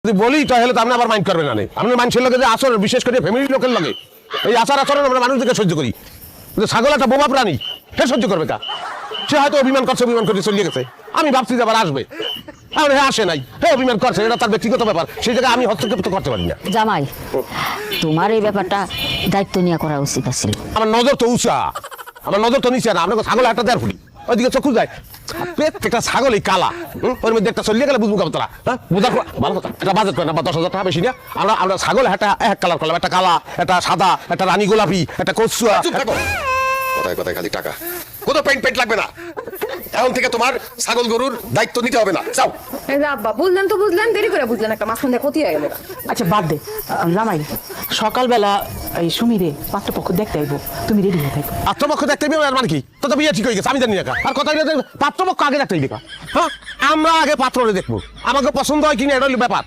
যদি বলি তাহলে তো আপনি আবার মাইন্ড করবেন না। আপনার মানুষের লোকে যে আচরণ, বিশেষ করে ফ্যামিলির লোকের লগে এই আচার আচরণ আমরা মানুষদেরকে সহ্য করি। ছাগল একটা বোমা প্রাণী, সে সহ্য করবে কা? সে হয়তো অভিমান করে চলিয়ে গেছে। আমি ভাবছি যে আবার আসবে, এখন হ্যাঁ আসে নাই, হ্যাঁ অভিমান করছে, এটা তার ব্যক্তিগত ব্যাপার, সেই জায়গায় আমি হস্তক্ষেপ তো করতে পারি না। জামাই, তোমার এই ব্যাপারটা দায়িত্ব নিয়ে করা উচিত আছিল। আমার নজর তো উঁচা, আমার নজর তো নিচে না। আপনাকে ছাগল একটা দেড় ফুটি ওইদিকে চক্ষু যায়, প্রত্যেকটা ছাগলই কালা। ওর মধ্যে একটা চলিয়ে গেলে বুঝবো তোরা, হ্যাঁ বুঝার ভালো কথা। এটা বাজেট করে না, বা 10,000 টাকা বেশি না। আমরা ছাগল একটা এক কালার করলাম, একটা কালা, একটা সাদা, একটা রানী গোলাপি, একটা কচুয়া। কথায় কথায় খালি টাকা, কোনো পেন্ট লাগবে না। এখন থেকে তোমার ছাগল গরুর দায়িত্ব নিতে হবে না, যাও। এই যে আব্বা বুঝলেন তো বুঝলেন, দেরি করে বুঝলেন, একটা মাঝখান দিয়ে ক্ষতি হয়ে গেল। আচ্ছা বাদ দে জামাই, সকালবেলা এই সুমিরে পাত্রপক্ষ দেখতে আইবো, তুমি রেডি হয়ে থাকো। পাত্রপক্ষ দেখতে হবে আর মানে কি? তো তো বিয়ে ঠিক হয়ে গেছে, আমি জানি না। আর কথা পাত্রপক্ষ আগে দেখতে হবে। হ্যাঁ আমরা আগে পাত্ররে দেখবো, আমাকে পছন্দ হয় কিনা এটা হলো ব্যাপার।